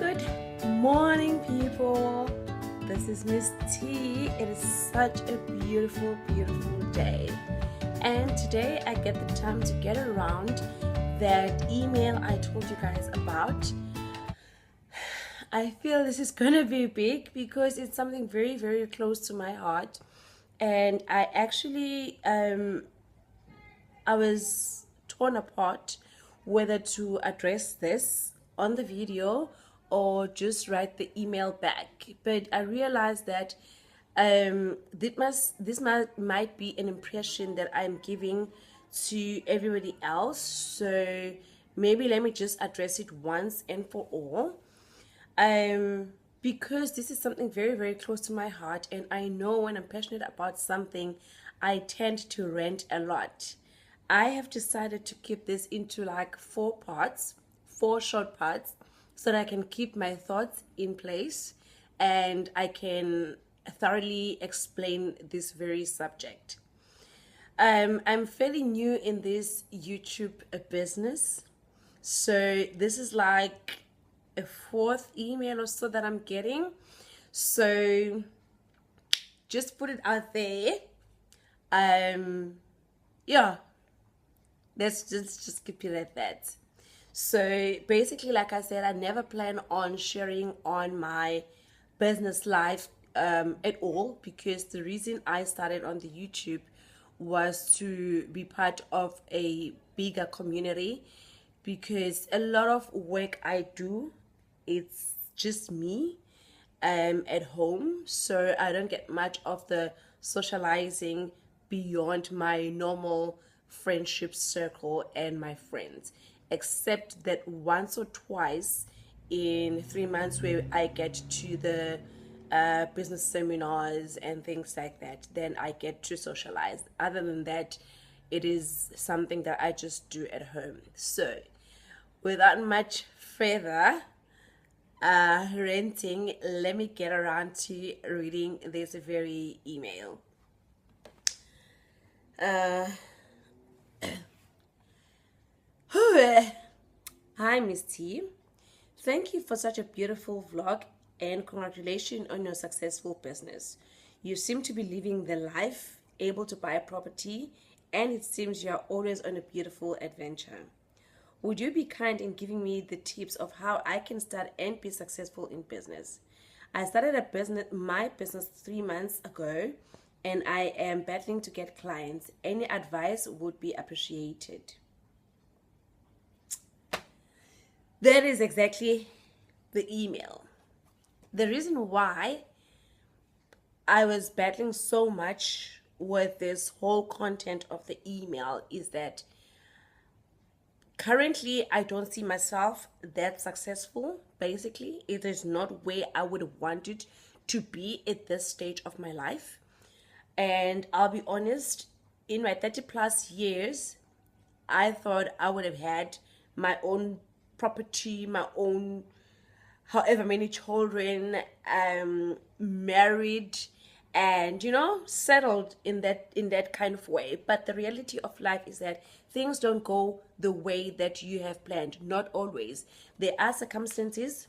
Good morning, people. This is Miss T. It is such a beautiful, beautiful day. And today I get the time to get around that email I told you guys about. I feel this is going to be big because it's something very, very close to my heart. And I actually, I was torn apart whether to address this on the video or just write the email back. But I realized that might be an impression that I'm giving to everybody else. So maybe let me just address it once and for all. Because this is something very, very close to my heart, and I know when I'm passionate about something, I tend to rant a lot. I have decided to keep this into like 4 short parts, so that I can keep my thoughts in place and I can thoroughly explain this very subject. I'm fairly new in this YouTube business, so this is like a 4th email or so that I'm getting. So just put it out there. Yeah, let's just keep it at that. So basically, like I said, I never plan on sharing on my business life at all, because the reason I started on the YouTube was to be part of a bigger community, because a lot of work I do, it's just me at home, so I don't get much of the socializing beyond my normal friendship circle and my friends, except that once or twice in 3 months where I get to the business seminars and things like that, then I get to socialize. Other than that, it is something that I just do at home. So without much further ranting, let me get around to reading this very email. Hi, Miss T. Thank you for such a beautiful vlog, and congratulations on your successful business. You seem to be living the life, able to buy a property, and it seems you are always on a beautiful adventure. Would you be kind in giving me the tips of how I can start and be successful in business? I started my business 3 months ago, and I am battling to get clients. Any advice would be appreciated. That is exactly the email. The reason why I was battling so much with this whole content of the email is that currently I don't see myself that successful. Basically, it is not where I would want it to be at this stage of my life. And I'll be honest, in my 30 plus years, I thought I would have had my own property, my own however many children, married, and settled in that kind of way. But the reality of life is that things don't go the way that you have planned. Not always. There are circumstances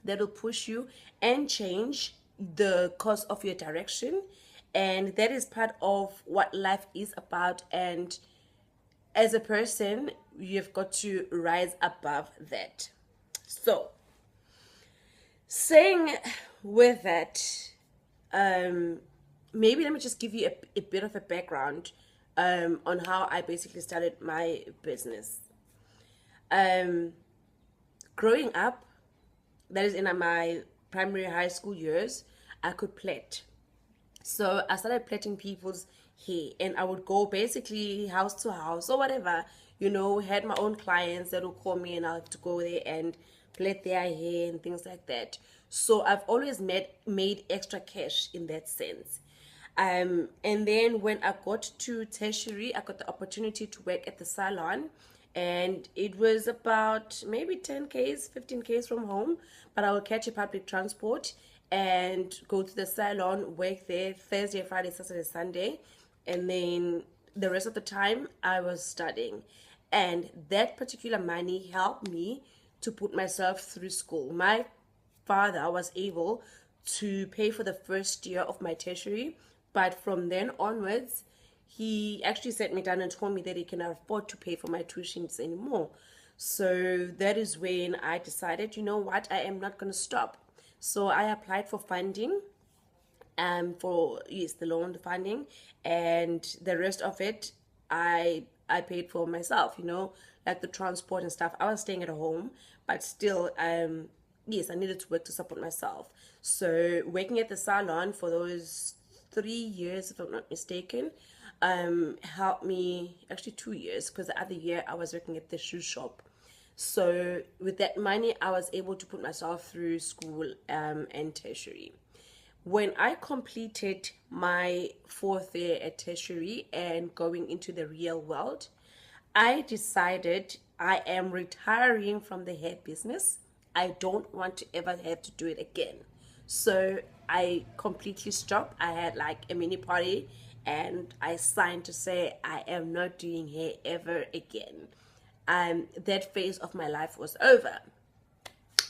that will push you and change the course of your direction, and that is part of what life is about. And as a person, you've got to rise above that. So, saying with that, maybe let me just give you a bit of a background on how I basically started my business. Growing up, that is in my primary high school years, I could plait. So I started plaiting people's hair, and I would go basically house to house or whatever, had my own clients that would call me, and I have to go there and plait their hair and things like that. So I've always made extra cash in that sense. And then when I got to tertiary, I got the opportunity to work at the salon, and it was about maybe 10 k's, 15 k's from home, but I would catch a public transport and go to the salon, work there Thursday, Friday, Saturday, Sunday, and then the rest of the time I was studying. And that particular money helped me to put myself through school. My father was able to pay for the first year of my tertiary, but from then onwards, he actually sat me down and told me that he cannot afford to pay for my tuitions anymore. So that is when I decided, you know what, I am not going to stop. So I applied for funding, for, yes, the loan funding, and the rest of it I paid for myself, like the transport and stuff. I was staying at home, but still, yes, I needed to work to support myself. So working at the salon for those 3 years, if I'm not mistaken, helped me, actually 2 years, because the other year I was working at the shoe shop. So with that money, I was able to put myself through school, and tertiary. When I completed my fourth year at tertiary and going into the real world, I decided I am retiring from the hair business. I don't want to ever have to do it again. So I completely stopped. I had like a mini party and I signed to say I am not doing hair ever again. That phase of my life was over.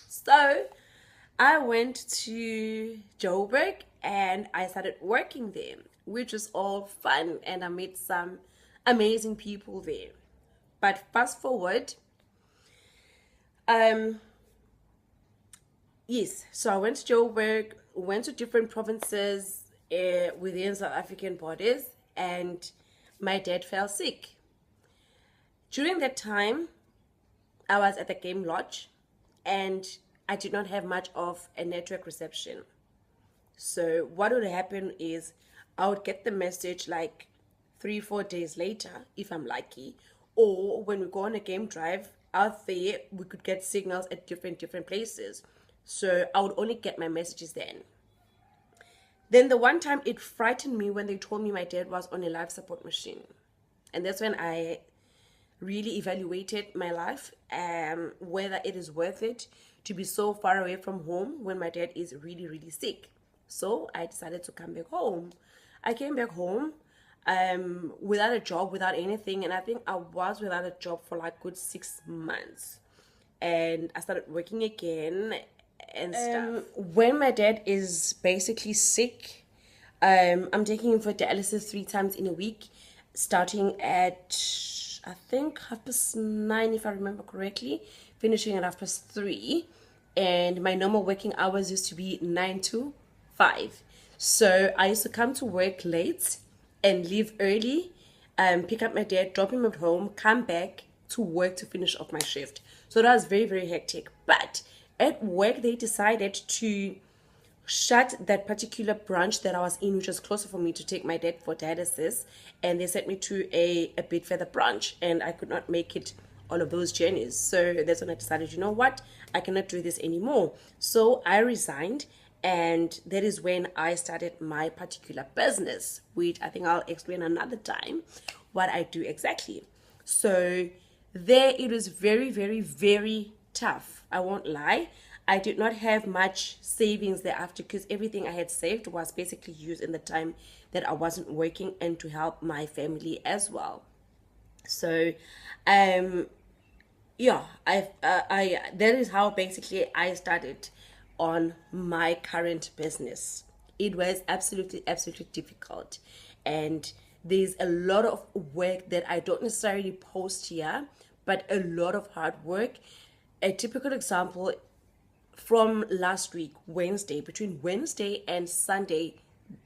So I went to Joburg and I started working there, which was all fun, and I met some amazing people there. But fast forward, um, yes, so I went to Joburg, went to different provinces within South African borders, and my dad fell sick. During that time, I was at the game lodge and I did not have much of a network reception. So what would happen is I would get the message like 3, 4 days later, if I'm lucky, or when we go on a game drive out there, we could get signals at different places. So I would only get my messages then. Then the one time it frightened me when they told me my dad was on a life support machine. And that's when I really evaluated my life, whether it is worth it to be so far away from home when my dad is really sick. So I decided to come back home. I came back home without a job, without anything, and I think I was without a job for like good 6 months. And I started working again and stuff. When my dad is basically sick, I'm taking him for dialysis 3 times in a week, starting at I think 9:30, if I remember correctly, finishing at 3:30. And my normal working hours used to be 9 to 5. So I used to come to work late and leave early, pick up my dad, drop him at home, come back to work to finish off my shift. So that was very hectic. But at work, they decided to shut that particular branch that I was in, which was closer for me to take my dad for dialysis, and they sent me to a bit further branch, and I could not make it all of those journeys. So that's when I decided, you know what, I cannot do this anymore. So I resigned, and that is when I started my particular business, which I think I'll explain another time what I do exactly. So there it was very tough. I won't lie. I did not have much savings thereafter because everything I had saved was basically used in the time that I wasn't working and to help my family as well. So, yeah, I that is how basically I started on my current business. It was absolutely difficult, and there's a lot of work that I don't necessarily post here, but a lot of hard work. A typical example from last week, Wednesday, between Wednesday and Sunday,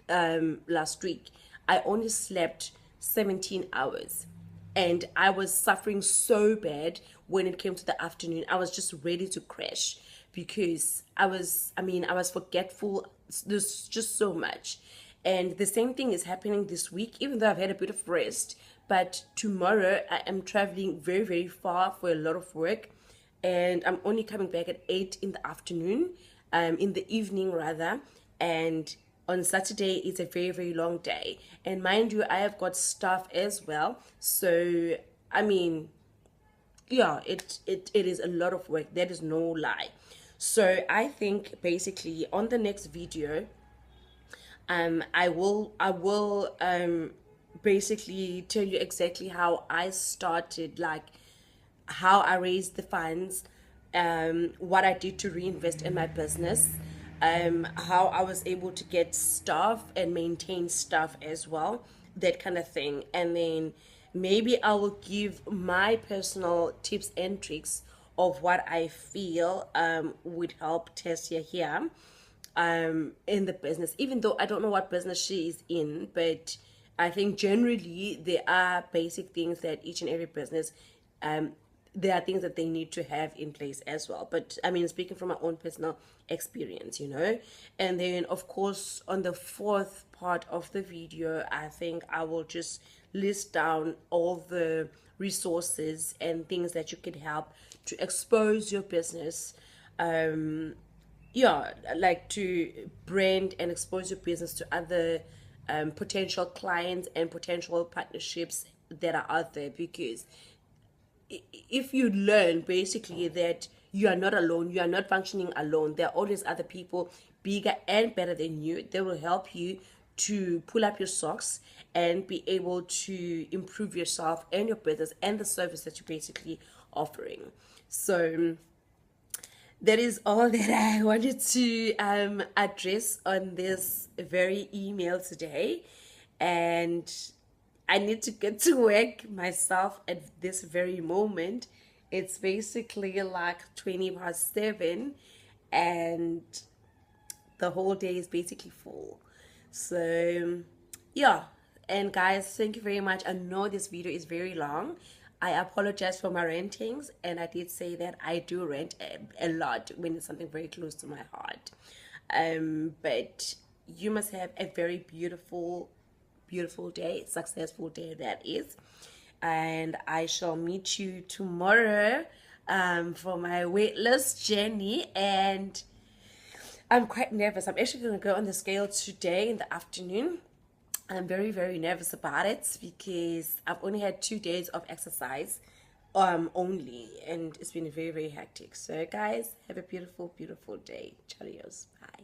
last week, I only slept 17 hours. And I was suffering so bad when it came to the afternoon. I was just ready to crash because I was forgetful. There's just so much. And the same thing is happening this week, even though I've had a bit of rest. But tomorrow I am traveling very far for a lot of work, and I'm only coming back at 8 in the afternoon, in the evening rather. And on Saturday it's a very long day. And mind you, I have got staff as well. So I mean, yeah, it is a lot of work. That is no lie. So I think basically on the next video, I will basically tell you exactly how I started, like how I raised the funds, what I did to reinvest in my business, how I was able to get staff and maintain staff as well, that kind of thing. And then maybe I will give my personal tips and tricks of what I feel would help Tessia here in the business, even though I don't know what business she is in. But I think generally there are basic things that each and every business, there are things that they need to have in place as well. But I mean, speaking from my own personal experience, you know. And then of course on the fourth part of the video, I think I will just list down all the resources and things that you can help to expose your business, yeah, like to brand and expose your business to other potential clients and potential partnerships that are out there. Because if you learn basically that you are not alone, you are not functioning alone, there are always other people bigger and better than you. They will help you to pull up your socks and be able to improve yourself and your business and the service that you're basically offering. So that is all that I wanted to address on this very email today. And I need to get to work myself at this very moment. It's basically like 20 past 7, and the whole day is basically full. So, yeah. And guys, thank you very much. I know this video is very long. I apologize for my rantings, and I did say that I do rant a lot when it's something very close to my heart. But you must have a very beautiful, beautiful day, successful day that is. And I shall meet you tomorrow for my weight loss journey. And I'm quite nervous. I'm actually going to go on the scale today in the afternoon. I'm very, very nervous about it because I've only had 2 days of exercise only, and it's been very, very hectic. So guys, have a beautiful, beautiful day. Chalios. Bye.